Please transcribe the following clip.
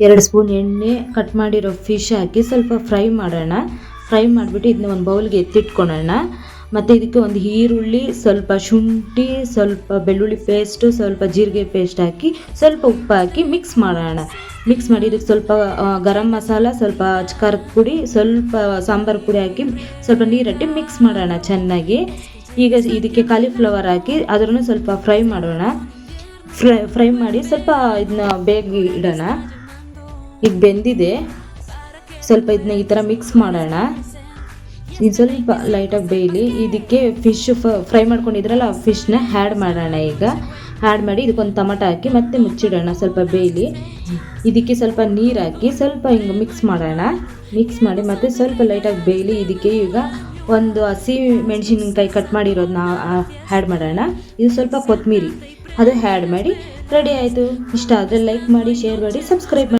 2 spoon ಎಣ್ಣೆ, cut ಮಾಡಿರೋ fish ಹಾಕಿ ಸ್ವಲ್ಪ ಫ್ರೈ ಮಾಡೋಣ. ಫ್ರೈ ಮಾಡಿಬಿಟ್ಟು ಇದನ್ನ ಒಂದು ಬೌಲ್ಗೆ ಎತ್ತಿಟ್ಕೊಳ್ಳೋಣ. ಮತ್ತು ಇದಕ್ಕೆ ಒಂದು ಈರುಳ್ಳಿ, ಸ್ವಲ್ಪ ಶುಂಠಿ, ಸ್ವಲ್ಪ ಬೆಳ್ಳುಳ್ಳಿ ಪೇಸ್ಟು, ಸ್ವಲ್ಪ ಜೀರಿಗೆ ಪೇಸ್ಟ್ ಹಾಕಿ ಸ್ವಲ್ಪ ಉಪ್ಪು ಹಾಕಿ ಮಿಕ್ಸ್ ಮಾಡೋಣ. ಮಿಕ್ಸ್ ಮಾಡಿ ಇದಕ್ಕೆ ಸ್ವಲ್ಪ ಗರಂ ಮಸಾಲ, ಸ್ವಲ್ಪ ಖಾರದ ಪುಡಿ, ಸ್ವಲ್ಪ ಸಾಂಬಾರು ಪುಡಿ ಹಾಕಿ ಸ್ವಲ್ಪ ನೀರಟ್ಟಿ ಮಿಕ್ಸ್ ಮಾಡೋಣ ಚೆನ್ನಾಗಿ. ಈಗ ಇದಕ್ಕೆ ಕಾಲಿಫ್ಲವರ್ ಹಾಕಿ ಅದನ್ನು ಸ್ವಲ್ಪ ಫ್ರೈ ಮಾಡೋಣ. ಫ್ರೈ ಮಾಡಿ ಸ್ವಲ್ಪ ಇದನ್ನ ಬೇಗ ಇಡೋಣ. ಈಗ ಬೆಂದಿದೆ, ಸ್ವಲ್ಪ ಇದನ್ನ ಈ ಥರ ಮಿಕ್ಸ್ ಮಾಡೋಣ. ಇದು ಸ್ವಲ್ಪ ಲೈಟಾಗಿ ಬೇಯಲಿ. ಇದಕ್ಕೆ ಫಿಶ್ ಫ್ರೈ ಮಾಡ್ಕೊಂಡಿದ್ರಲ್ಲ ಆ ಫಿಶ್ನ ಆ್ಯಡ್ ಮಾಡೋಣ. ಈಗ ಆ್ಯಡ್ ಮಾಡಿ ಇದಕ್ಕೊಂದು ಟೊಮಟೊ ಹಾಕಿ ಮತ್ತೆ ಮುಚ್ಚಿಡೋಣ, ಸ್ವಲ್ಪ ಬೇಯಲಿ. ಇದಕ್ಕೆ ಸ್ವಲ್ಪ ನೀರು ಹಾಕಿ ಸ್ವಲ್ಪ ಹಿಂಗೆ ಮಿಕ್ಸ್ ಮಾಡೋಣ. ಮಿಕ್ಸ್ ಮಾಡಿ ಮತ್ತೆ ಸ್ವಲ್ಪ ಲೈಟಾಗಿ ಬೇಯಲಿ. ಇದಕ್ಕೆ ಈಗ ಒಂದು ಹಸಿ ಮೆಣಸಿನ್ಕಾಯಿ ಕಟ್ ಮಾಡಿರೋದನ್ನ ಆ್ಯಡ್ ಮಾಡೋಣ. ಇದು ಸ್ವಲ್ಪ ಕೊತ್ತಂಬರಿ ಅದು ಆ್ಯಡ್ ಮಾಡಿ ರೆಡಿ ಆಯಿತು. ಇಷ್ಟ ಆದರೆ ಲೈಕ್ ಮಾಡಿ, ಶೇರ್ ಮಾಡಿ, ಸಬ್ಸ್ಕ್ರೈಬ್ ಮಾಡಿ.